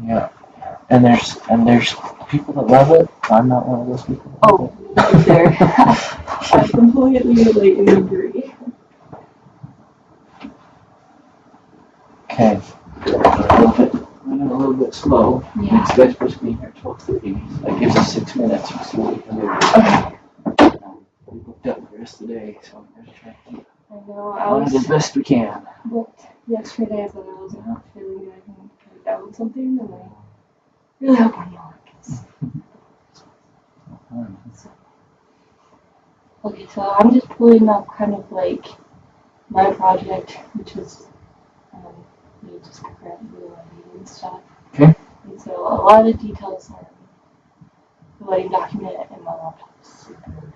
Yeah. And there's people that love it. I'm not one of those people. Oh, there. I completely relate and agree. Okay. Running a little bit slow. Yeah. Next guy's supposed to be here at 12:30. That gives us 6 minutes. We'll see what we can do. Okay. We booked up the rest of the day, so I'm going to try to keep I know. I on it as was best we can. booked yesterday, but I wasn't feeling good. I think I down something, and I really hope I'm not. Okay, so I'm just pulling up kind of like my project, which is you just currently writing and stuff. Okay. And so a lot of the details are the wedding document and my laptop is super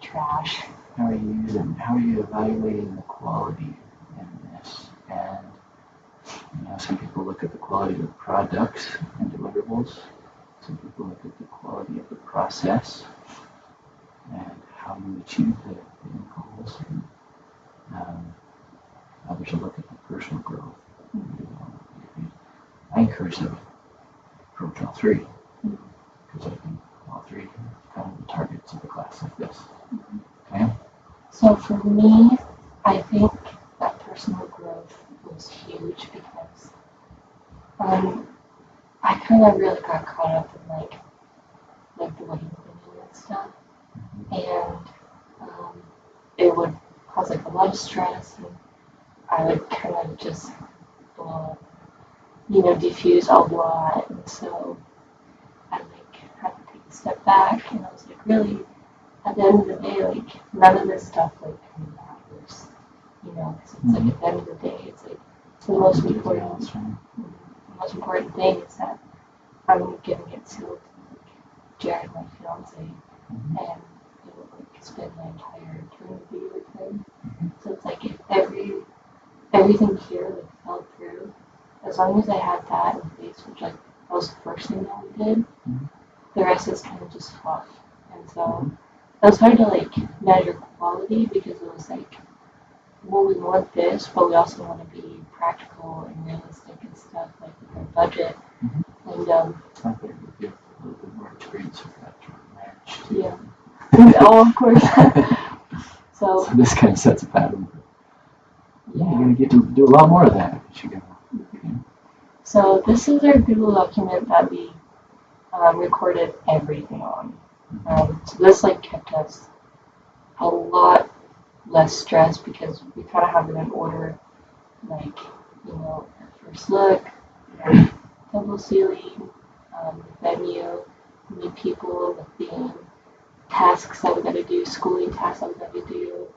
trash. How are you evaluating the quality in this? And some people look at the quality of the products and deliverables. Some people look at the quality of the process and how you achieve the end goals. And, others will look at the personal growth. I encourage them to approach all three because I think all three are kind of the targets of a class like this. Okay? So for me, I think that personal growth was huge because I kind of really got caught up in like the wedding planning and stuff, and it would cause like a lot of stress, and I would kind of just diffuse a lot, and so I like had to take a step back, and I was like, really, at the end of the day, like none of this stuff like really matters, because it's like at the end of the day, it's like the most important thing is that I'm giving it to like Jared, my fiance, and like spend my entire eternity with him. So it's like if everything here like fell through, as long as I had that in place, which like that was the first thing that we did, the rest is kind of just fluff. And so it was hard to like measure quality because it was like, well, we want this, but we also want to be practical and realistic and stuff like with our budget. And I think it would give a little bit more experience for that to match. yeah. Oh, of course. So this kind of sets a pattern. yeah. You're going to get to do a lot more of that. So this is our Google document that we recorded everything on. So this like kept us a lot less stressed because we kind of have it in order, like our first look, double ceiling, venue, meet people, the theme, tasks that we got to do, schooling tasks that we got to do.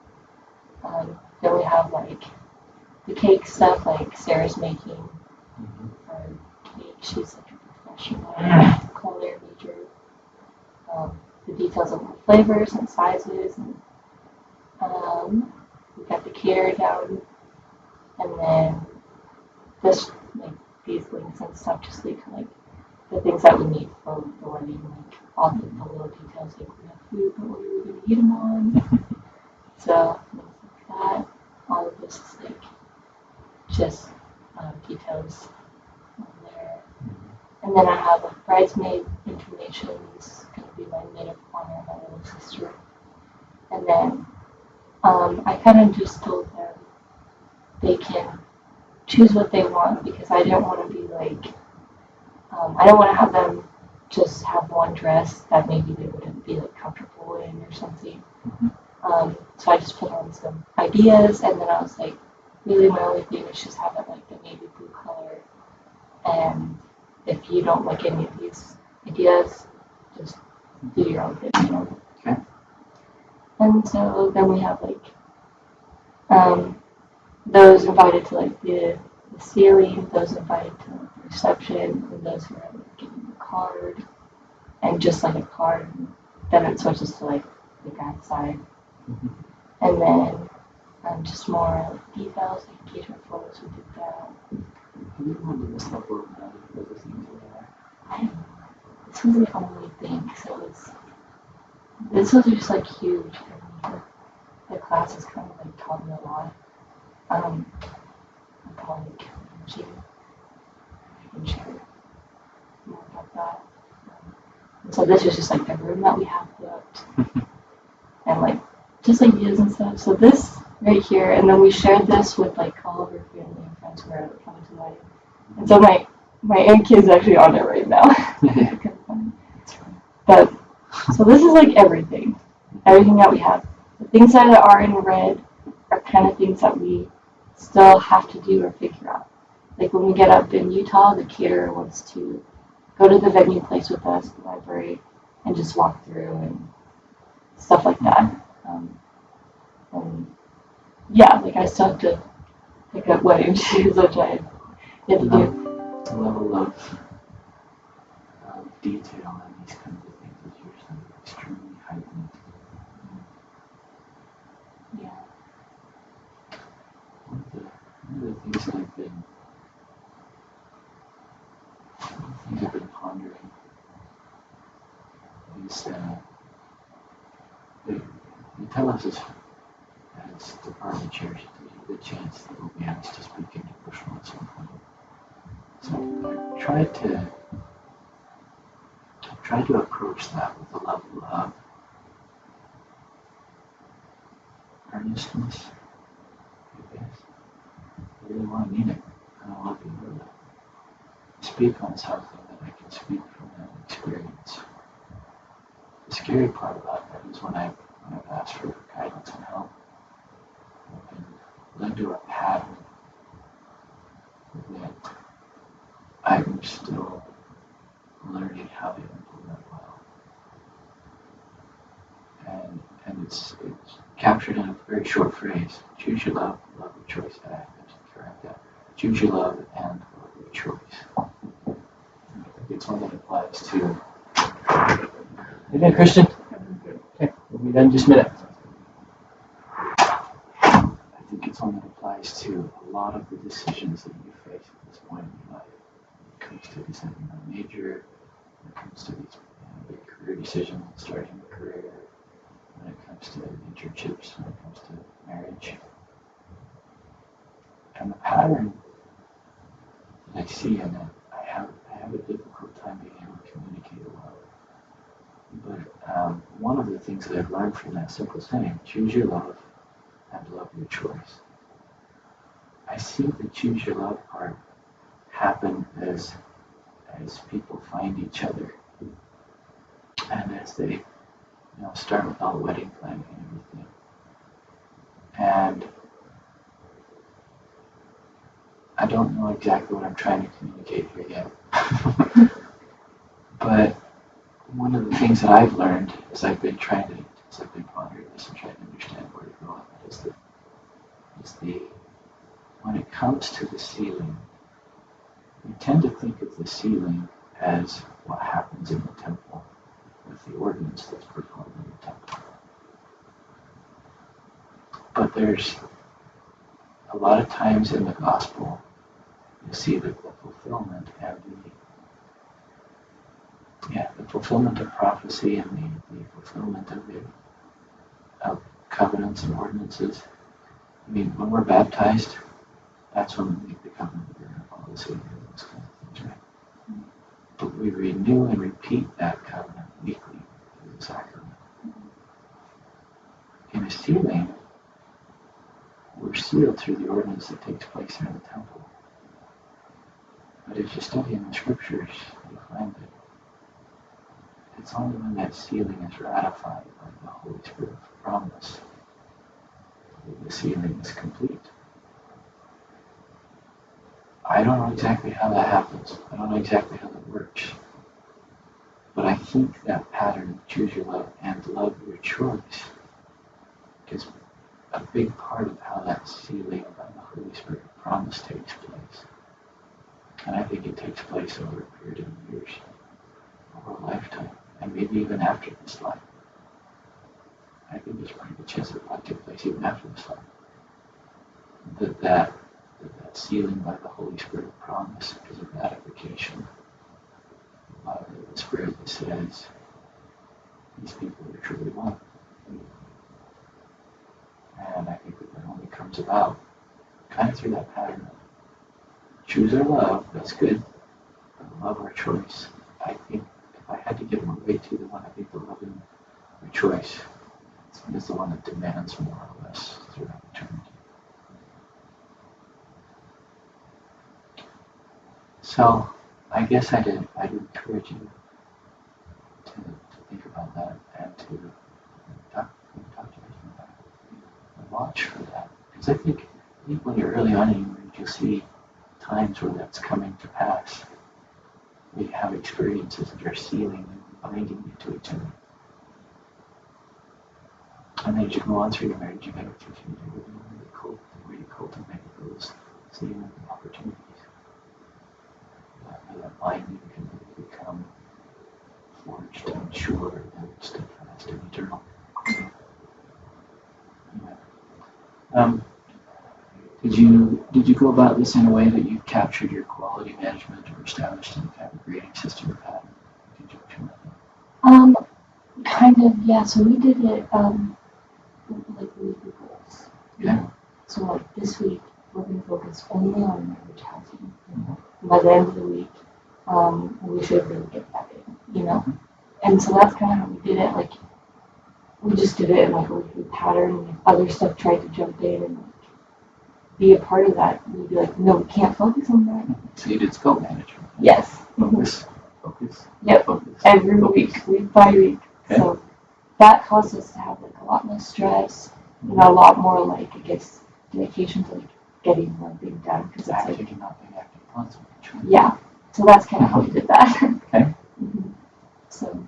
Then we have like the cake stuff, like Sarah's making her cake. She's like a professional culinary major. The details of the flavors and sizes, and we got the caterer down, and then this like these links and stuff, just like the things that we need for the wedding, like all the little details, like we have food, but what are we gonna eat them on? So things like that. All of this is like just details on there. And then I have like bridesmaid information. This is gonna be my maid of honor, my little sister. And then I kind of just told them they can choose what they want because I didn't want to be like I don't want to have them just have one dress that maybe they wouldn't be like comfortable in or something. So I just put on some ideas, and then I was like, really my only thing is just have it like the navy blue color. And if you don't like any of these ideas, just do your own thing. Okay. And so then we have like those invited to like the ceiling, those invited to like, the reception, and those who are like getting the card, and just like a card. And then it switches to like the back side, and then just more like details, like engagement photos. We did that. You remember this number of other things I don't know. This was the only thing, so this was just like huge for me. The class has kind of like taught me a lot. I'm probably like I can share. And so this is just like the room that we have booked, and like just ideas and stuff. So this right here, and then we shared this with like all of our family and friends who are coming to the wedding. And so my aunt kid's actually on it right now. It's kind of funny. But so this is like everything that we have. The things that are in red are kind of things that we still have to do or figure out. Like when we get up in Utah, the caterer wants to go to the venue place with us, the library, and just walk through and stuff like that. And yeah, like I still have to pick up wedding shoes, which I had to do. The level of detail in these kinds of things is usually extremely heightened. Yeah. One of the things that I've been pondering is they tell us as department chairs, there's a good chance that we'll be asked to speak in devotional at some point. So I tried to approach that with a level of earnestness, I guess. I really want to mean it. I don't want to be able to speak on something that I can speak from that experience. The scary part about that is when I've asked for guidance and help, I've been led to a pattern that I'm still learning how to implement well. And it's captured in a very short phrase. Choose your love your choice. I have to correct that. Choose your love and love your choice. I think it's one that applies to. You good, Christian? Okay, we'll be done in just a minute. I think it's one that applies to a lot of the decisions that you face at this point in your life. When it comes to deciding on a major, when it comes to these big career decisions, starting a career, when it comes to internships, when it comes to marriage. And the pattern that I see in it, I have a difficult time being able to communicate it well. But one of the things that I've learned from that simple saying, choose your love and love your choice. I see the choose your love part happen as people find each other and as they start with all the wedding planning and everything. And I don't know exactly what I'm trying to communicate here yet. But one of the things that I've learned as I've been pondering this and trying to understand where to go is when it comes to the sealing, we tend to think of the sealing as what happens in the temple with the ordinance that's performed in the temple. But there's a lot of times in the gospel you see that the fulfillment and the fulfillment of prophecy and the fulfillment of covenants and ordinances. I mean, when we're baptized, that's when we make the covenant that we're going to follow the Savior and those kind of things, right? But we renew and repeat that covenant weekly through the sacrament. In a sealing, we're sealed through the ordinance that takes place here in the temple. But if you study in the scriptures, you'll find that it's only when that sealing is ratified by the Holy Spirit's promise that the sealing is complete. I don't know exactly how that happens. I don't know exactly how that works. But I think that pattern of choose your love and love your choice is a big part of how that sealing by the Holy Spirit promise takes place. And I think it takes place over a period of years, over a lifetime, and maybe even after this life. I think there's a pretty good chance that it might take place even after this life. That sealing by the Holy Spirit promise is a ratification by the Spirit that says, these people are truly one. And I think that only comes about kind of through that pattern of choose our love, that's good, but love our choice. I think if I had to give them away to, the one I think they'll love in your choice is the one that demands more or less throughout eternity. So I guess I'd encourage you to think about that and to talk to your husband about it and watch for that. Because I think when you're early on in your marriage, you'll see times where that's coming to pass. You have experiences that are sealing and binding you to each other. And as you go on through your marriage, you gotta continue to really cultivate those sealing opportunities. That binding can really become forged and sure and steadfast and eternal. Yeah. Did you go about this in a way that you captured your quality management or established any kind of grading system or pattern? Did you do that? Kind of, yeah. So we did it, like weekly goals. Yeah. So like this week, we're going to focus only on marriage housing. And by the end of the week, we should really get that in. And so that's kind of how we did it. Like, we just did it in like a weekly pattern, and if other stuff tried to jump in and like be a part of that, we'd be like, no, we can't focus on that. So you did scope management. Yes. Focus. Yep. Focus. Every week by week. Okay. So that caused us to have like a lot less stress, a lot more like, I guess, dedication to like getting one thing done, because it's like, Active, not being active constantly. yeah. So that's kind of how we did that. Okay. So.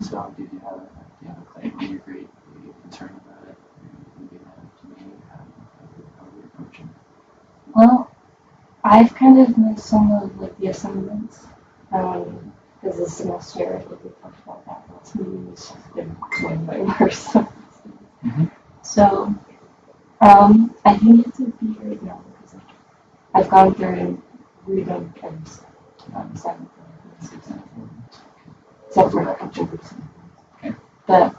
So do you have a claim on your grade? Are you concerned about it? Are you to me? How are you approaching it? Well, I've kind of missed some of like the assignments, because this semester, like we talked about that last meeting, it's just been way worse. So, I think it's a B right now, because like I've gone through and redone every assignment, except for like Okay. But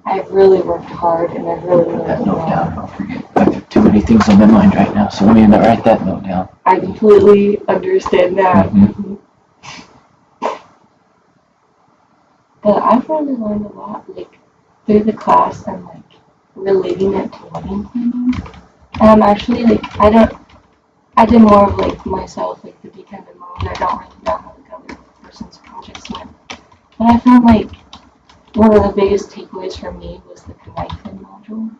I've really worked hard, and I've really Put that learned note a lot. down. Don't forget. I have too many things on my mind right now, so let me write that note down. I completely understand that. But I've really learned a lot, like, through the class and, like, relating it to wedding planning. And I'm actually, like, I did more of, like, myself, like, the dependent mode. I don't really know how the other person's projects went. But I found, like, one of the biggest takeaways for me was the Conniving module,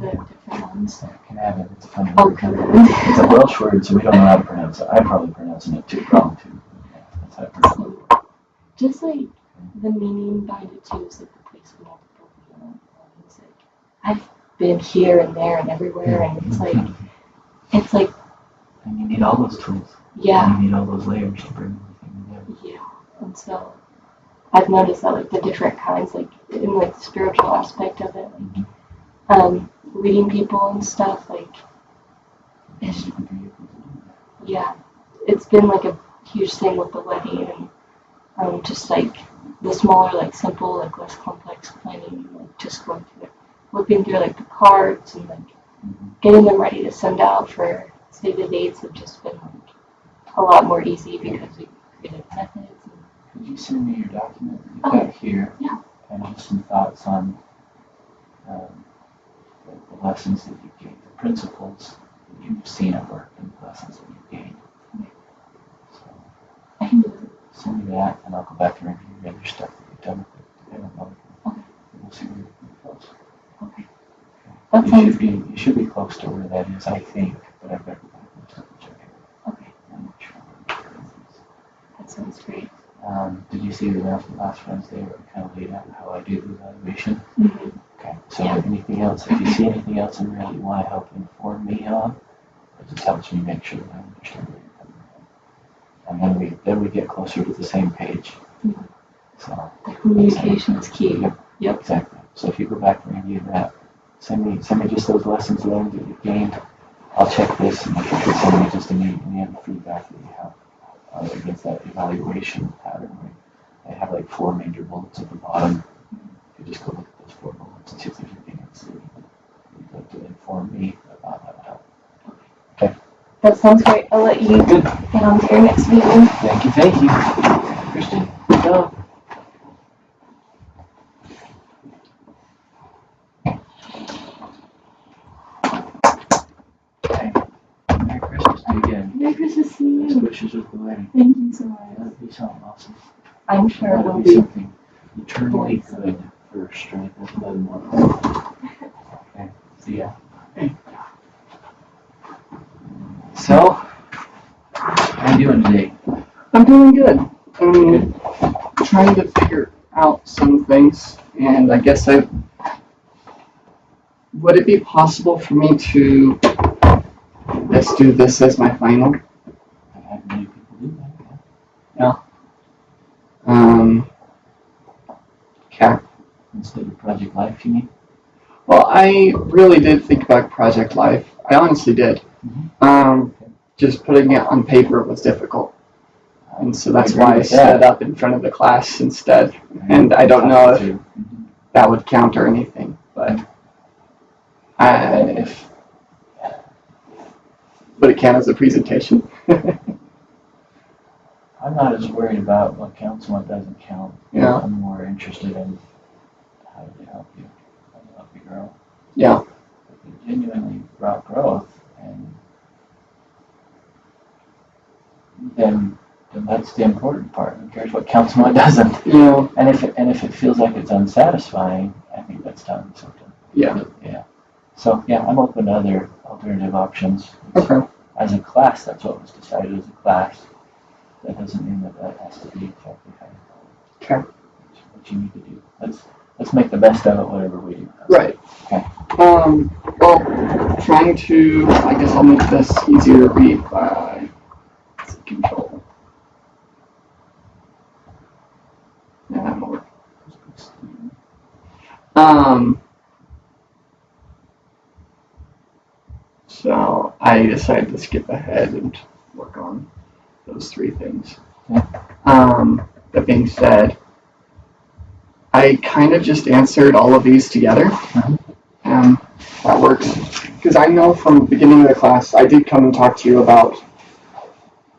the different ones. Conniving, it's a funny Oh, word. Conniving. It's a Welsh word, so we don't know how to pronounce it. I'm probably pronouncing it wrong, too. Yeah, that's how I pronounce it. Just, like, the meaning behind it, too, is, like, the place of multiple, it's like, I've been here and there and everywhere, and it's like, and you need all those tools. Yeah. And you need all those layers to bring everything together. Yeah. And so I've noticed that, like, the different kinds, like, in, like, the spiritual aspect of it, like, reading people and stuff, like, it's been, like, a huge thing with the wedding, and just, like, the smaller, like, simple, like, less complex planning, like, just going through it, looking through, like, the cards and, like, getting them ready to send out for save the dates have just been, like, a lot more easy because we created methods. Could you send me your document that you've got here? Yeah. And just some thoughts on the lessons that you've gained, the principles that you've seen at work, and the lessons that you've gained. Okay. So I can do it. send me that, and I'll go back and review the other stuff that you've done with it. Okay. And we'll see where you're close. Okay. You should be close to where that is, I think, but I've got to go back and double check it. Okay. I'm not sure. That sounds great. Did you see the announcement last Wednesday where I kind of laid out how I do the evaluation? Okay. So anything else? If you see anything else in there that you want to help inform me on, it just helps me make sure that I understand where you're coming from. And then we get closer to the same page. So the communication is key. Yep. Exactly. So if you go back and review that, send me just those lessons learned that you've gained. I'll check this, and if you could send me just any other feedback that you have against that evaluation pattern. Right? I have like 4 major bullets at the bottom. You just go look at those 4 bullets and see if there's anything else that you'd like to inform me about. That would help. Okay. That sounds great. I'll let you Good. get on to your next meeting. Thank you, thank you. Christian, go. Okay. Merry Christmas to you again. Merry Christmas to Best you. wishes with the wedding. Thank you so much. That'd be something awesome. I'm sure it will That'd be be. something eternally good for Stripe as well as one. Okay, see ya. So, how you doing today? I'm doing good. I'm trying to figure out some things, and I guess would it be possible for me to just do this as my final? I've had many people do that, Okay. instead of Project Life, you mean? Well, I really did think about Project Life. I honestly did. Just putting it on paper was difficult. And so that's why I set it up in front of the class instead. And I don't know if that would count or anything, but would it count as a presentation? I'm not as worried about what counts and what doesn't count. Yeah. I'm more interested in how do they help you, how do they help you grow. Yeah. If it genuinely brought growth, and then that's the important part. Who cares what counts and what doesn't? Yeah. And if it feels like it's unsatisfying, I think that's telling me something. Yeah. Yeah. So yeah, I'm open to other alternative options. Okay. As a class, that's what was decided as a class. That doesn't mean that has to be exactly how Okay. what you need to do. Let's make the best of it, whatever we do. Right. Okay. Well, trying to, I guess I'll make this easier to read by control. Yeah, that'll work. So I decided to skip ahead and work on those three things. That being said, I kind of just answered all of these together. That works. Because I know from the beginning of the class, I did come and talk to you about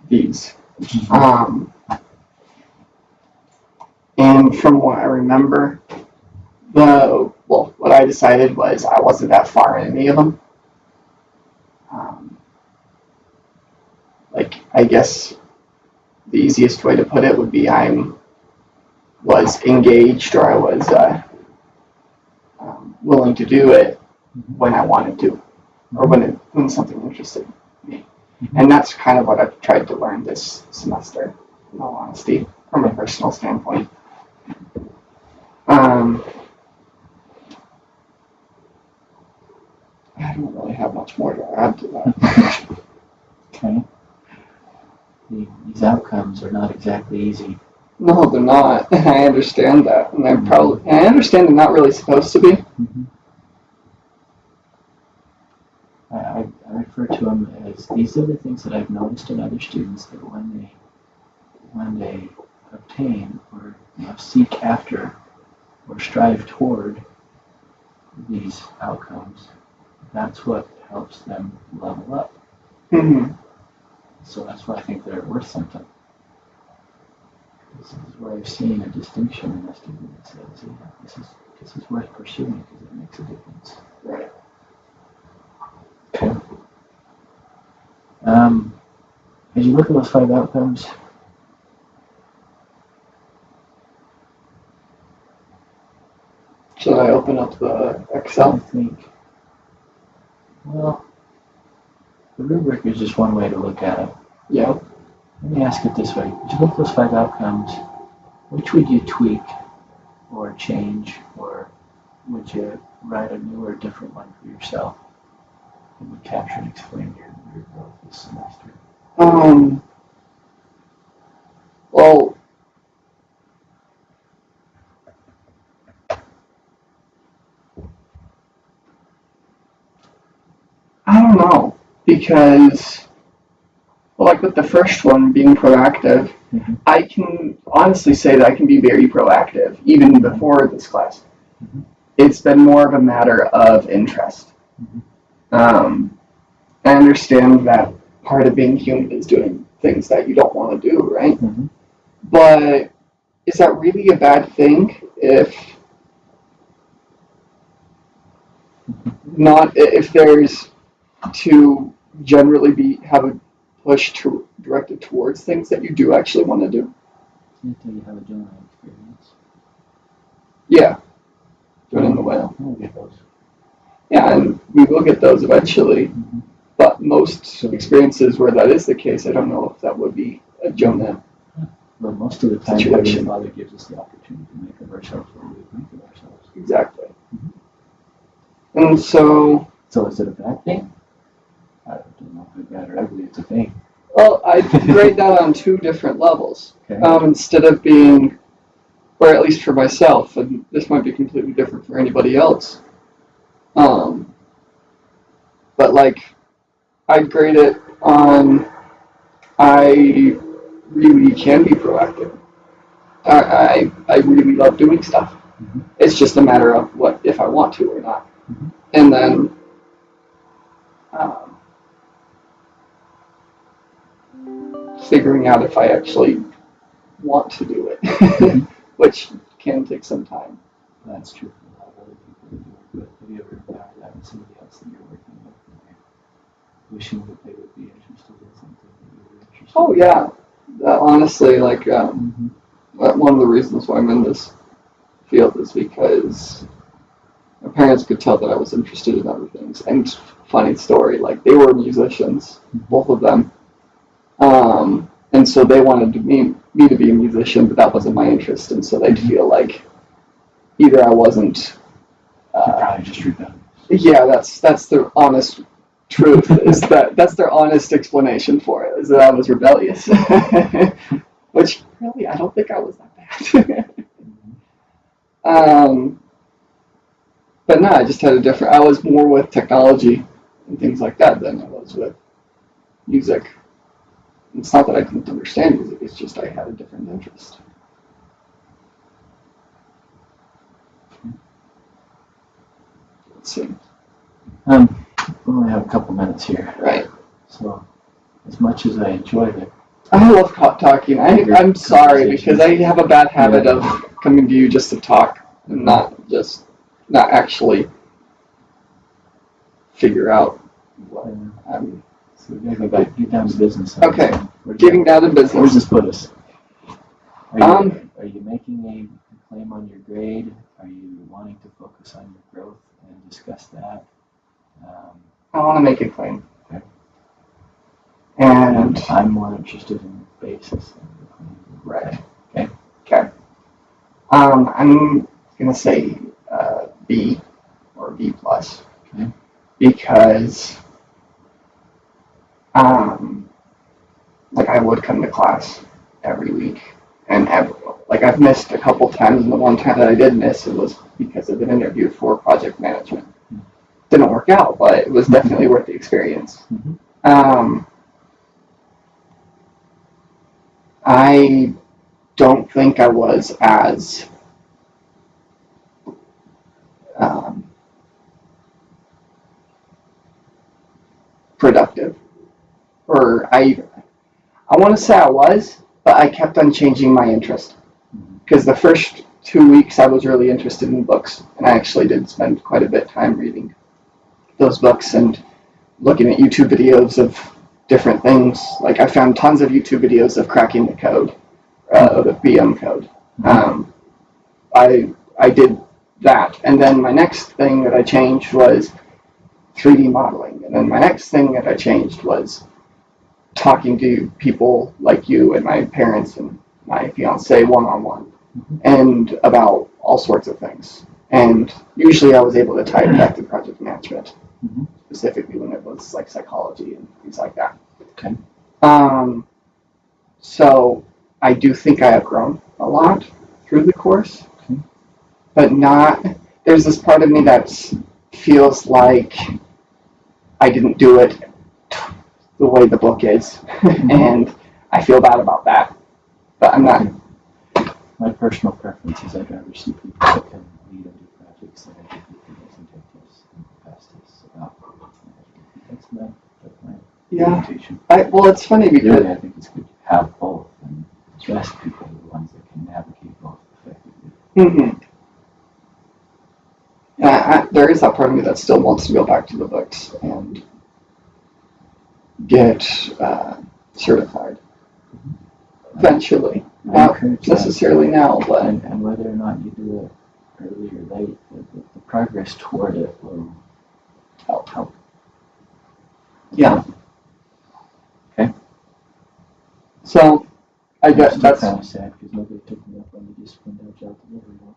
these. And from what I remember, what I decided was I wasn't that far in any of them. I guess the easiest way to put it would be I was engaged, or I was willing to do it when I wanted to, or when something interested me. And that's kind of what I've tried to learn this semester, in all honesty, from a personal standpoint. I don't really have much more to add to that. Okay. These outcomes are not exactly easy. No, they're not. I understand that, and I understand they're not really supposed to be. Mm-hmm. I refer to them as, these are the things that I've noticed in other students, that when they obtain or seek after or strive toward these outcomes, that's what helps them level up. Mm-hmm. So that's why I think they're worth something. This is where I've seen a distinction in a student that says, yeah, this is worth pursuing because it makes a difference. Right. Okay. As you look at those 5 outcomes, Should I open up the I Excel? think, well, the rubric is just one way to look at it. Yeah. Let me ask it this way. As you look at those 5 outcomes, which would you tweak or change, or would you write a new or different one for yourself that would capture and explain your growth this semester? Well, I don't know, because, well, like with the first one, being proactive, Mm-hmm. I can honestly say that I can be very proactive, even before this class. Mm-hmm. It's been more of a matter of interest. Mm-hmm. I understand that part of being human is doing things that you don't want to do, right? Mhm. But is that really a bad thing if there's to generally have a push directed towards things that you do actually want to do? Until you have a Jonah experience. Yeah, do it in the whale. We'll get those. Yeah, and we will get those eventually. Mhm. But most experiences where that is the case, I don't know if that would be a Jonah. But most of the time, Situation. Heavenly Father gives us the opportunity to make of ourselves what we think of ourselves. Exactly. Mhm. And so, So is it a bad thing? I don't know if it's bad or ugly. It's a thing. well, I grade that on two different levels. Okay. Instead of being, or at least for myself, and this might be completely different for anybody else. But like, I'd grade it on I really can be proactive. I really love doing stuff. Mhm. It's just a matter of what if I want to or not. Mhm. And then um, figuring out if I actually want to do it, Mhm. which can take some time. That's true for a lot of other people that you work with. Have you ever encountered that with somebody else that you're working with? And you're wishing that they would be interested in something that you were interested Oh in? yeah, honestly, like Mhm. one of the reasons why I'm in this field is because my parents could tell that I was interested in other things. And funny story, like they were musicians, both of them. And so they wanted me to be a musician, but that wasn't my interest. And so they'd feel like either I wasn't. You're probably just rebellious. Yeah, that's their honest truth. Is that's their honest explanation for it? Is that I was rebellious, which really I don't think I was that bad. Mhm. But no, I just had a different. I was more with technology and things like that than I was with music. It's not that I couldn't understand music, it's just I had a different interest. Let's see. We only have a couple minutes here. Right. So, as much as I enjoyed it, I love talking. I'm sorry because I have a bad habit of coming to you just to talk and not actually figure out what I'm. so we gotta go back, get down to business. Okay. Where do Getting you- down to Where does business. this put us? Are you making a claim on your grade? Are you wanting to focus on your growth and discuss that? I want to make a claim. Okay. And I'm more interested in the basis of the claim. right. Okay. Okay. I'm gonna say B or B plus. Okay. Because like I would come to class every week and like I've missed a couple times, and the one time that I did miss it was because of an interview for project management. Didn't work out, but it was definitely worth the experience. Mhm. I don't think I was as productive, or I want to say I was, but I kept on changing my interest. Because the first 2 weeks I was really interested in books, and I actually did spend quite a bit of time reading those books and looking at YouTube videos of different things. Like I found tons of YouTube videos of cracking the code, the BM code. I did that, and then my next thing that I changed was 3D modeling, and then my next thing that I changed was talking to people like you and my parents and my fiance one-on-one and about all sorts of things. And usually I was able to tie it back to project management, specifically when it was like psychology and things like that. Okay. So I do think I have grown a lot through the course, but there's this part of me that feels like I didn't do it the way the book is, and I feel bad about that. But I'm not. My personal preference is I'd rather see people that can lead and do projects than I do people that can take this and pass this about project management. That's my Yeah. orientation. Well, it's funny because Really, I think it's good to have both, and the best people are the ones that can navigate both effectively. mm-hmm. There is that part of me that still wants to go back to the books and get certified eventually. I Not encourage that. necessarily now, but And whether or not you do it early or late, the progress toward it will help. yeah. Okay. So I guess I'm that's kind of sad because nobody took me up on the disciplined agile delivery one.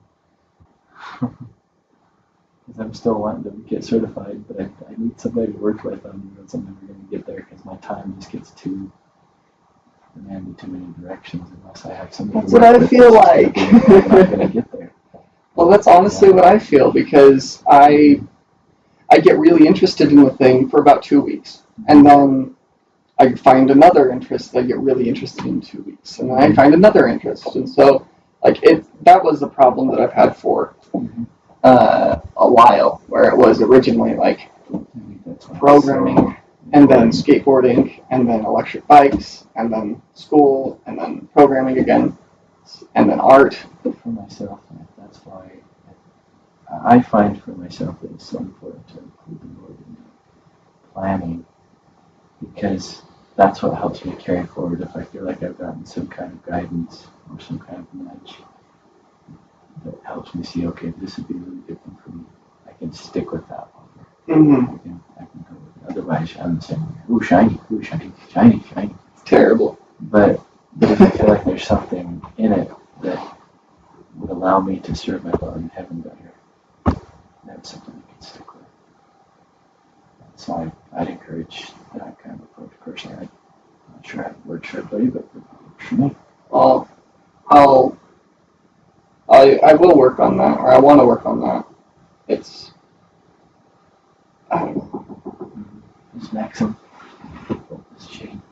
Because I'm still wanting to get certified, but I need somebody to work with. I'm never going to get there because my time just gets too demanded too many directions unless I have somebody. That's what I feel like. I'm not going to get there. Well, that's honestly what I feel because I get really interested in the thing for about 2 weeks, and then I find another interest that I get really interested in 2 weeks, and then I find another interest, and so that was the problem that I've had for a while, where it was originally like programming, and then skateboarding, and then electric bikes, and then school, and then programming again, and then art. For myself, that's why I find for myself that it's so important to include the Lord in planning, because that's what helps me carry forward. If I feel like I've gotten some kind of guidance or some kind of nudge that helps me see, okay, this would be a really good thing for me, I can stick with that one. Mm-hmm. I can go with it. Otherwise, I'm saying, ooh, shiny, shiny. It's terrible. But if I feel like there's something in it that would allow me to serve my Lord in heaven better, that's something I can stick with. So I'd encourage that kind of approach personally. I'm not sure I have words for everybody, but it works for me. I will work on that, or I want to work on that. It's, I don't know. This Maxim. This Shane.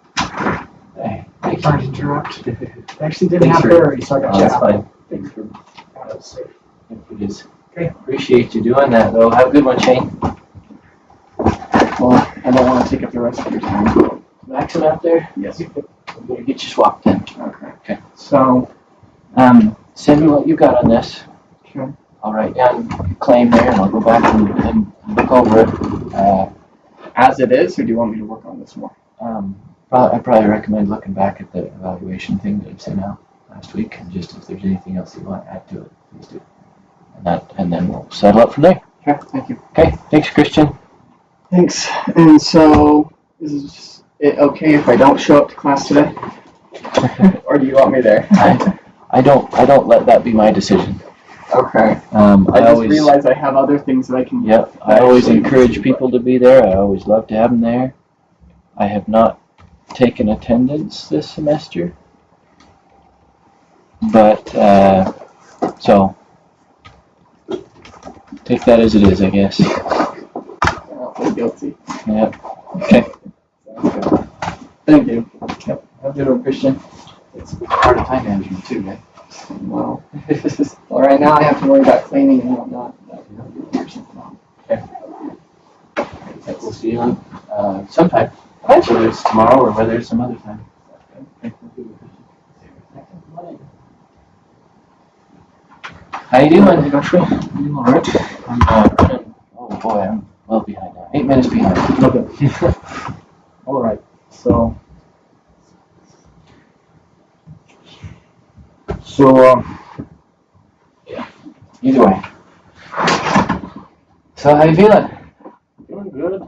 Hey, Sorry to interrupt. I actually didn't have Barry, so I got you that's out. fine. Thanks for it is. Okay. Appreciate you doing that, though. Have a good one, Shane. Well, I don't want to take up the rest of your time. Maxim out there? Yes. I'm going to get you swapped then. Okay. So, send me what you got on this. sure. I'll write down your claim there, and I'll go back and look over it. As it is, or do you want me to work on this more? I'd probably recommend looking back at the evaluation thing that I sent out last week, and just if there's anything else you want to add to it, please do. And then we'll settle up from there. Okay, thank you. Okay, thanks, Christian. Thanks. And so, is it okay if I don't show up to class today? Or do you want me there? I don't let that be my decision. Okay. I just always realize I have other things that I can. Yep, I always encourage people to be there. I always love to have them there. I have not taken attendance this semester, but so take that as it is, I guess. I'll feel guilty. Yep. Okay. Thank you. Yep. Have a good one, Christian. It's part of time management too, right? Well, well, right now I have to worry about cleaning and whatnot. Okay. We'll see you on sometime. Whether it's tomorrow or whether it's some other time. How you doing, Joshua? You all right? Oh boy, I'm well behind now. 8 minutes behind. Okay. All right. So, Either way. So how you feeling? feeling good.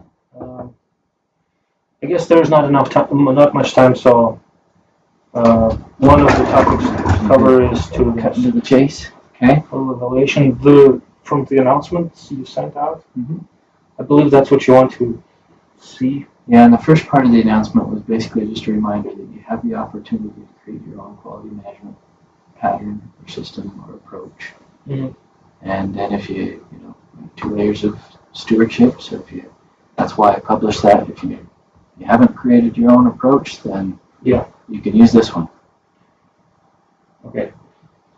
I guess there's not much time. So, one of the topics to cover is to Cutting to the chase. Okay. full evaluation. From the announcements you sent out. Mm-hmm. I believe that's what you want to see. Yeah, and the first part of the announcement was basically just a reminder that you have the opportunity to create your own quality management pattern or system or approach. Mhm. And then if you 2 layers of stewardship, so that's why I published that. If you haven't created your own approach, then Yeah. you can use this one. Okay.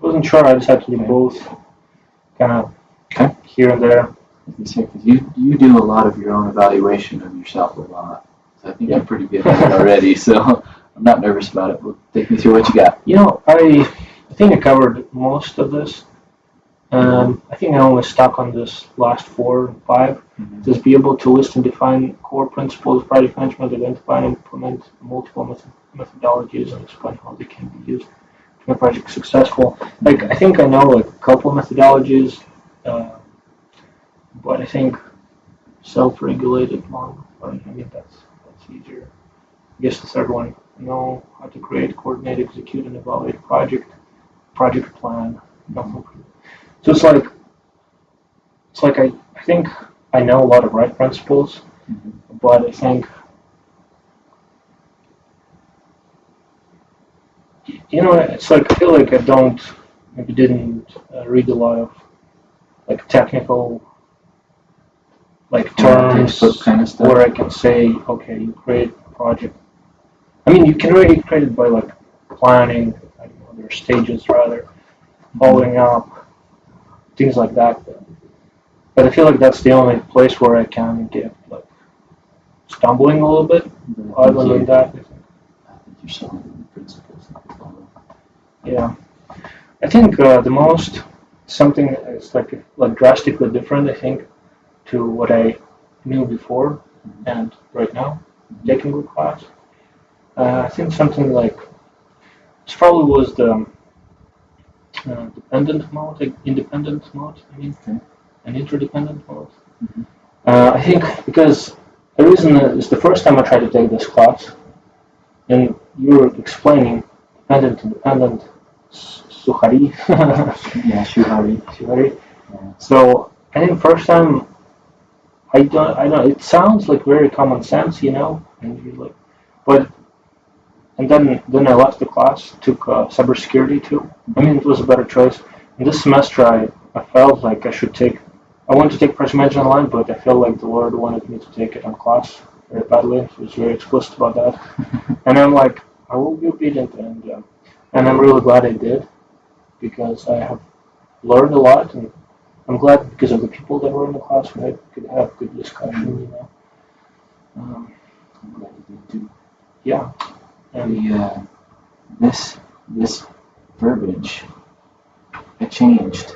Wasn't sure. I decided to do both, kind of here and there. Because you do a lot of your own evaluation of yourself a lot. So I think you're pretty good at it already. So I'm not nervous about it. Well, take me through what you got. I think I covered most of this. I think I only stuck on this last 4 and 5. Just be able to list and define core principles, project management, identify and implement multiple methodologies, and explain how they can be used to make projects successful. Like, I think I know like a couple of methodologies, but I think self-regulated one, I mean, that's easier. I guess the third one, know how to create, coordinate, execute, and evaluate project plan. Nothing. So it's like I think I know a lot of right principles, but I think it's like I feel like I maybe didn't read a lot of like technical like terms kind of stuff. where I can say, okay, you create a project. I mean, you can really create it by like planning, I don't know, there are stages rather, following up, things like that. But I feel like that's the only place where I can get like stumbling a little bit. Other than that, I think you're selling the principles. yeah, I think the most something that's like drastically different. I think to what I knew before and right now taking the class. I think something like this probably was the dependent mode, like independent mode. I mean, an interdependent mode. I think because the reason is the first time I tried to take this class, and you were explaining dependent, independent, Suhari. Yeah, Shuhari. Suhari. So I think first time I know it sounds like very common sense, and you're like, but and then I left the class, took cybersecurity too. I mean, it was a better choice. And this semester, I felt like I wanted to take project management online, but I felt like the Lord wanted me to take it on class very badly. He was very explicit about that. And I'm like, I will be obedient, and I'm really glad I did because I have learned a lot, and I'm glad because of the people that were in the class, we could have good discussion. Um, I'm glad you did too. yeah. And This verbiage, I changed.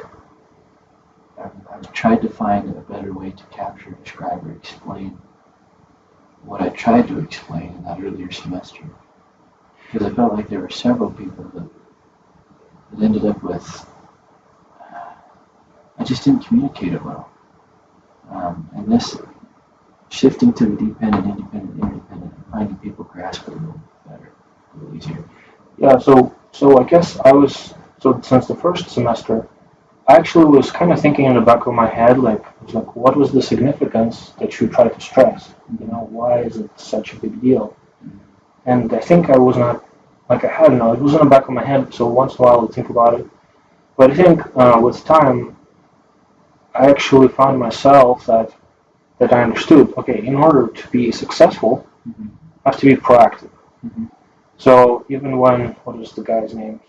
I've tried to find a better way to capture, describe, or explain what I tried to explain in that earlier semester. Because I felt like there were several people that ended up with, I just didn't communicate it well. And this shifting to the dependent, independent, interdependent, finding people grasp it a little better, a little easier. Yeah, so I guess since the first semester, I actually was kind of thinking in the back of my head, what was the significance that you try to stress? Why is it such a big deal? And I think I was not, like I had no, it was in the back of my head, so once in a while I would think about it. But I think with time, I actually found myself that I understood, okay, in order to be successful, I have to be proactive. So even what was the guy's name?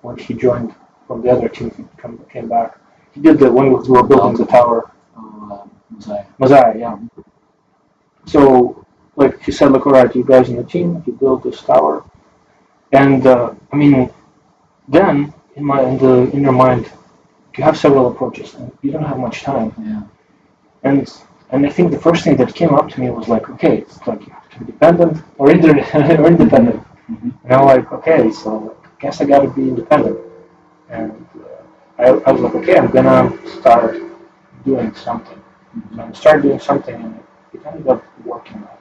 When he joined from the other team, he came back. He did when we were building the tower. Mosiah, yeah. So like he said, all right, you guys in the team, you build this tower, and I mean, then in your mind, you have several approaches, and you don't have much time. Yeah. And I think the first thing that came up to me was like, okay, it's like you have to be dependent or independent. And I'm like, okay, so I guess I got to be independent. And I was like, okay, I'm gonna start doing something. So I started doing something, and it ended up working out.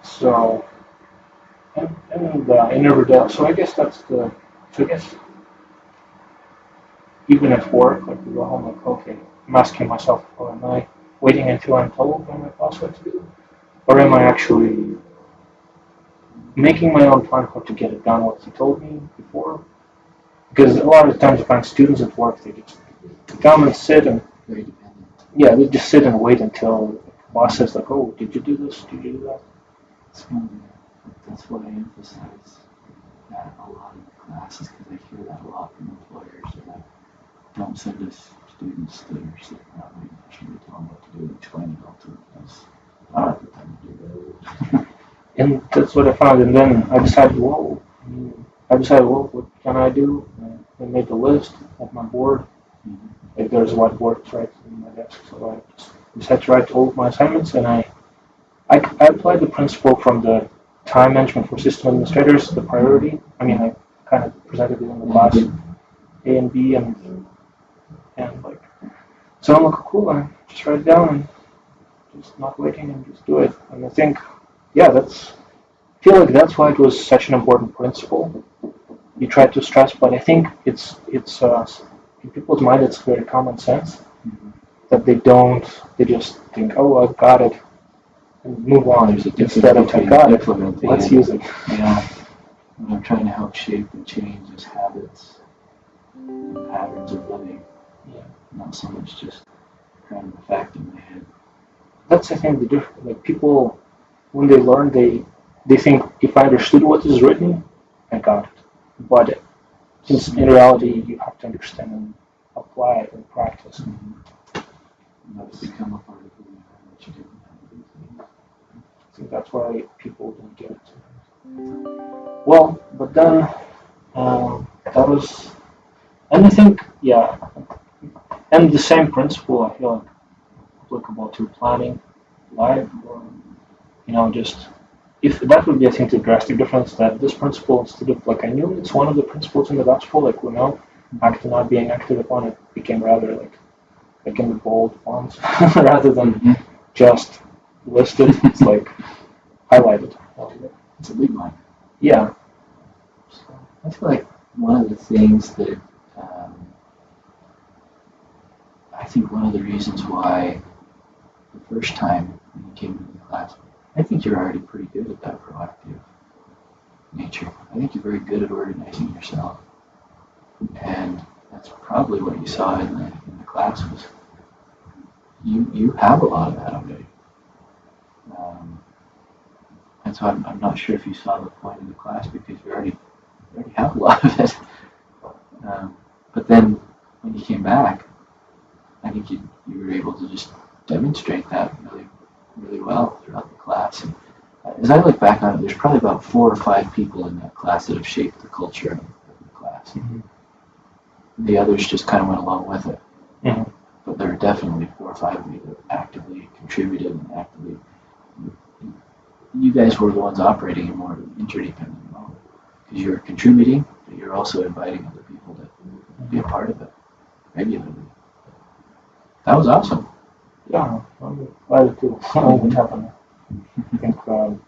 So in Riverdale, so I guess so I guess even at work, like we go home, like, okay, I'm asking myself, well, am I waiting until I'm told by my boss what to do? Or am I actually making my own plan how to get it done, what he told me before? Because a lot of times I find students at work, they just come and sit and, Very dependent. yeah, they just sit and wait until the boss says, like, oh, did you do this? Did you do that? That's why I emphasize that a lot in the classes, because I hear that a lot from employers. They're like, don't send us students that are sitting around waiting for somebody to tell them what to do and explain it all to us. I don't have the time to do that. And that's what I found. And then I decided, what can I do? And I made a list of my board. Like there's a whiteboard right in my desk, so I just decided to write all of my assignments, and I applied the principle from the time management for system administrators, the priority. I mean, I kind of presented it in the class, A and B, and like, so I'm like, cool, I just write it down and just not waiting and just do it. And I think, yeah, I feel like that's why it was such an important principle. You try to stress, but I think it's in people's mind it's very common sense that they just think, oh, I've got it, and move on. There's a difference Instead of, I between got it, implementing let's it. use it. Yeah. When I'm trying to help shape and change his habits and patterns of living. Yeah. Not so much just kind of a fact in my head. That's I think the difference. Like people, when they learn, they think if I understood what is written, I got it. But since in reality you have to understand and apply it and practice. And that's become a part of who we are, what you do and how you do things. I think that's why people don't get it. Well, but then that was, and I think yeah, and the same principle I feel like applicable to planning life, or just if that would be I think the drastic difference that this principle instead of like I knew it's one of the principles in the gospel like we know act not being acted upon it became rather like in the bold fonts rather than just listed. It's like highlighted. It's a big one. Yeah. So I feel like one of the things that I think one of the reasons why the first time when you came into the class, I think you're already pretty good at that proactive nature. I think you're very good at organizing yourself. And that's probably what you saw in the class was you have a lot of that already. And so I'm not sure if you saw the point of the class because you already have a lot of it. But then when you came back, I think you were able to just demonstrate that really well throughout the class. And as I look back on it, there's probably about 4 or 5 people in that class that have shaped the culture of the class. Mm-hmm. The others just kind of went along with it. Mm-hmm. But there are definitely 4 or 5 of you that actively contributed and actively. You guys were the ones operating in more of an interdependent mode because you're contributing, but you're also inviting other people to be a part of it regularly. That was awesome. Yeah, I'm glad to it happened. I think I'm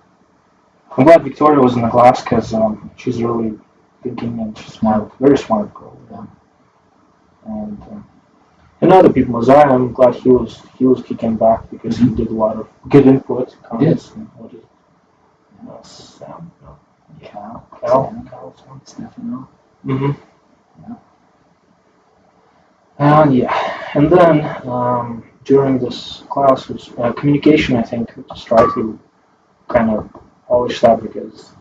glad Victoria was in the class because she's really thinking and she's smart, very smart girl. Yeah. And other people, Mosiah, I'm glad he was kicking back because he did a lot of good input. Yes. What is Sam? No. Cal, Stefano. Mm-hmm. Yeah. And then during this class was communication. I think just try to kind of polish that because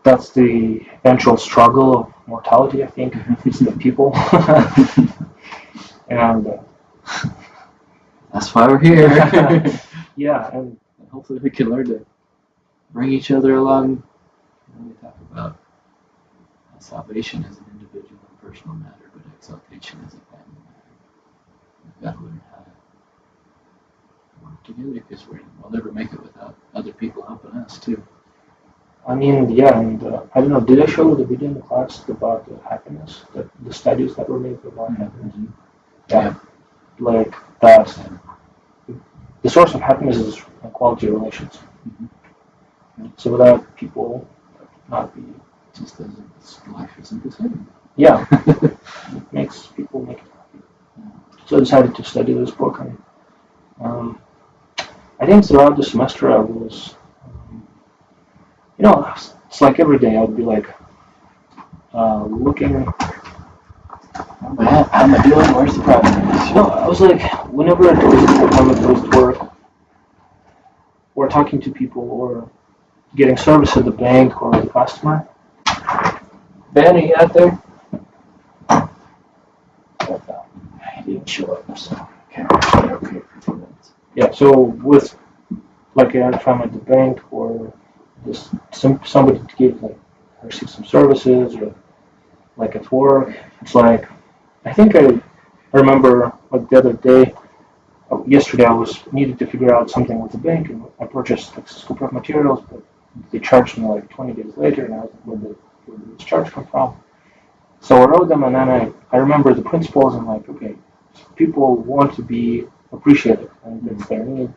that's the eventual struggle of mortality. I think it's the people, and that's why we're here. yeah, and hopefully we can learn to bring each other along. We talk about salvation as an individual and personal matter, but exaltation as a family matter. We've got to learn how to work together because we'll never make it without other people helping us too. I mean, yeah, and I don't know. Did I show the video in the class about happiness? The studies that were made about happiness. Yeah, like that. The source of happiness is quality relations. So without people, not be. Just life isn't the same. Yeah, it makes people make it happy. So I decided to study this book, and I think throughout the semester I was, it's like every day I'd be like looking. How am I doing? Where's the progress? No, I was like, whenever I was at work, or talking to people, or getting service at the bank or the customer. Ben, are you out there? He didn't show up, so okay for a few minutes. yeah, so with like if I'm at the bank or just somebody to give like or see some services or like at work, it's like I think I remember like the other day, yesterday I was needed to figure out something with the bank and I purchased like school prep materials, but they charged me like 20 days later, and I was like, where did this charge come from? So I wrote them, and then I remember the principles and like, okay, people want to be appreciated, and that's their need.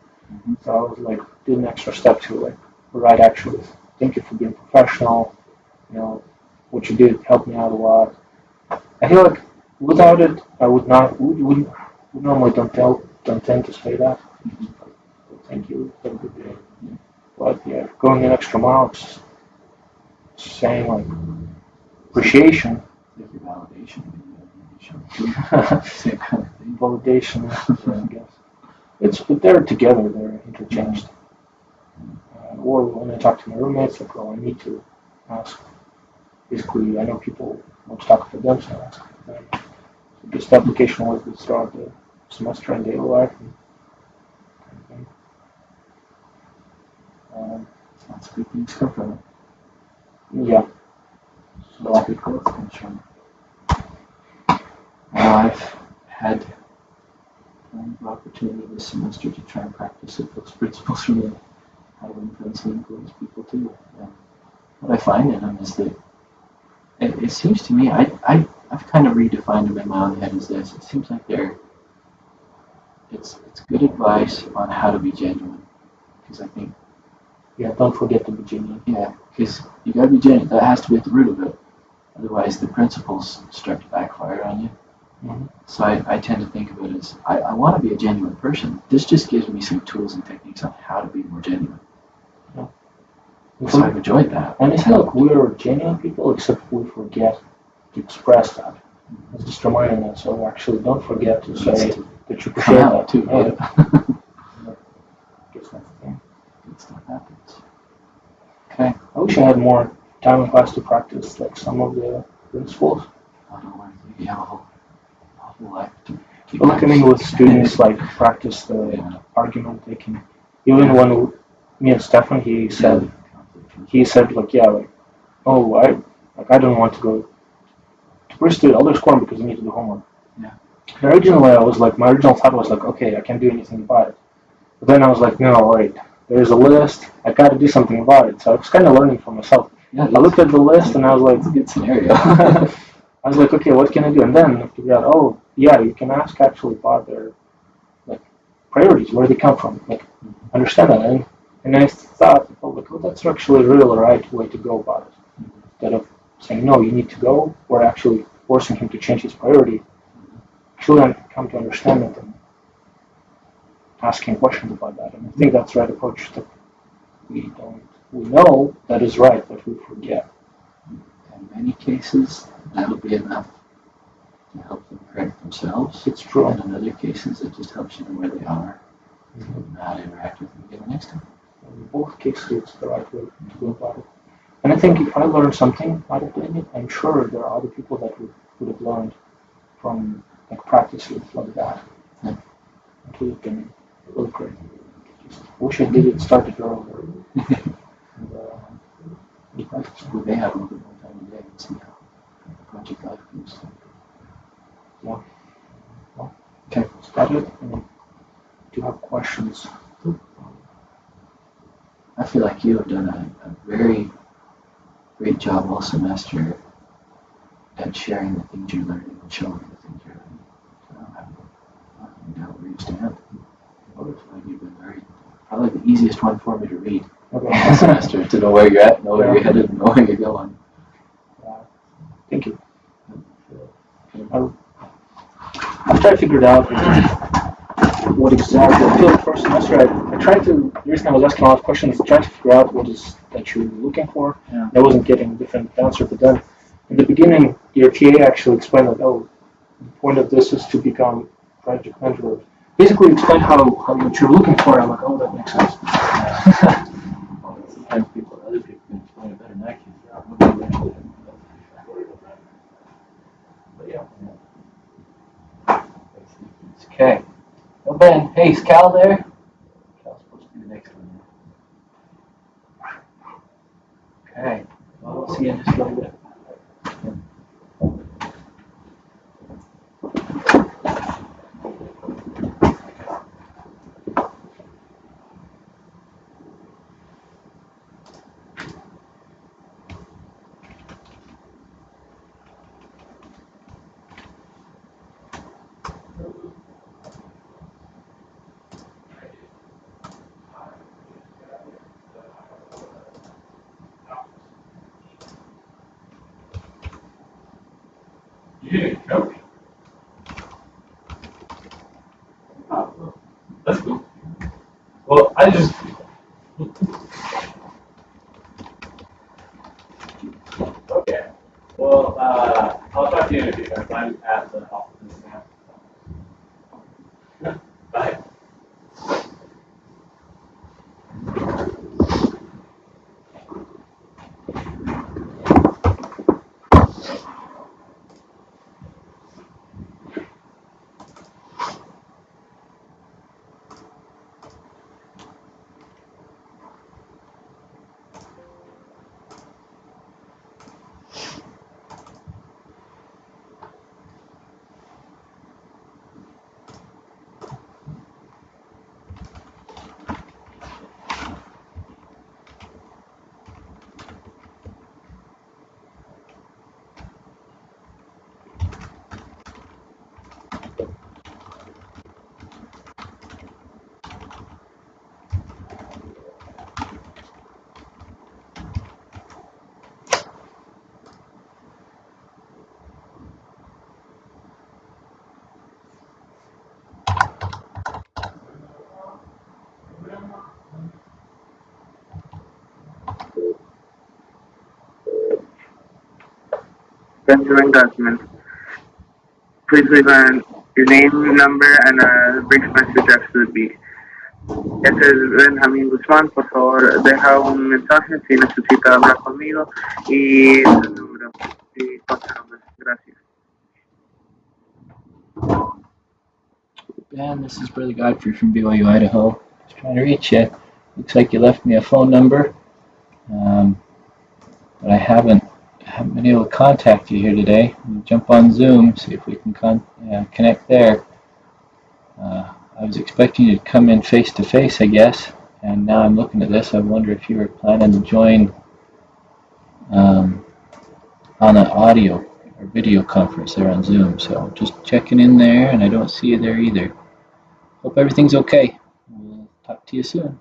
So I was like, did an extra step to like write actually, thank you for being professional. You know, what you did helped me out a lot. I feel like without it, I would not would normally don't tend to say that. Thank you, have a good day. But yeah, going an extra mile, just saying like appreciation, Like your validation, maybe. Same kind of thing. validation, yeah, I guess. But they're together, they're interchanged. Or when I talk to my roommates, like, oh, I need to ask. Basically, I know people want to talk to them, so I ask them. So just application work would start the semester and daily life. And kind of thing. Lots of good things come from it. Yeah. Lots of good growth comes from it. Well, I've had plenty of opportunity this semester to try and practice it, those principles from the highly intensely influenced people too. And what I find in them is that it seems to me, I've kind of redefined them in my own head as this. It seems like it's good advice on how to be genuine. Because I think, Yeah, don't forget to be genuine. yeah, because you gotta be genuine. That has to be at the root of it. Otherwise, the principles start to backfire on you. Mhm. So I tend to think of it as I want to be a genuine person. This just gives me some tools and techniques on how to be more genuine. So I've enjoyed that. And I feel like we're genuine people, except we forget to express that. It's just reminding us, so actually don't forget to say that you appreciate Come that. out too. Yeah. Yeah. Guess that's the thing. Good stuff happens. Okay. I wish I had more time in class to practice like some of the principles. I don't worry. You have a whole life to keep But like I mean, with students, like practice the Yeah. argument they can. Even when me and Stefan, he said like, yeah, like, oh, I don't want to go to pursue the other score because I need to do homework. Yeah. And originally, I was like, my original thought was like, okay, I can't do anything about it. But then I was like, no, wait, there's a list. I got to do something about it. So I was kind of learning for myself. Yeah, I looked at the list and I was like, it's a good scenario. I was like, okay, what can I do? And then I figured out, oh, yeah, you can ask actually about their like priorities, where they come from, like understand that. And I thought, oh, like, well, that's actually a real right way to go about it. Instead of saying, no, you need to go, or actually forcing him to change his priority, actually come to understand it and asking questions about that. And I think that's the right approach that we know that is right, but we forget. In many cases, that'll be enough to help them correct themselves. It's true. And in other cases, it just helps you know where they are and how to interact with them again the next time. In both cases, it's the right way to go about it. And I think if I learned something out of doing it, I'm sure there are other people that would have learned from like practices like that. Yeah. It would have been really great. Just wish I did it started earlier. And, practice. Well, they have a little bit more time today and see how the project life goes. Yeah. Well, Okay. is that it? And do you have questions? I feel like you have done a very great job all semester at sharing the things you're learning and showing the things you're learning. So I don't have no doubt where you stand. I feel like you've been probably the easiest one for me to read Okay. all semester, to know where you're at, know where you're headed, and know where you're going. Thank you. I've tried to figure it out what exactly. I feel like first semester I tried to. The reason I was asking a lot of questions, trying to figure out what is that you're looking for. Yeah. I wasn't getting a different answer, but then in the beginning, your TA actually explained that, oh, the point of this is to become project manager. Basically, explained how what you're looking for. I'm like, oh, that makes sense. Sometimes other people can explain it better than I can. But yeah. Okay. Well, Ben, hey, is Cal there? Okay. Well, we'll see you in just a little bit. That's cool. Well, I just. Okay. Well, I'll talk to you in a few minutes. I'm at the office now. Bye. Benjamin document. Please leave your name, number, and a brief message after the beep. Este es Benjamín Guzmán, por favor deja un mensaje si necesita hablar conmigo y su número y cuánto nombre. Gracias. Ben, this is Brother Godfrey from BYU, Idaho. Just trying to reach you. Looks like you left me a phone number, but I haven't been able to contact you here today. We'll jump on Zoom, see if we can connect there. I was expecting you to come in face to face, I guess, and now I'm looking at this. I wonder if you were planning to join on an audio or video conference there on Zoom. So just checking in there, and I don't see you there either. Hope everything's okay. We'll talk to you soon.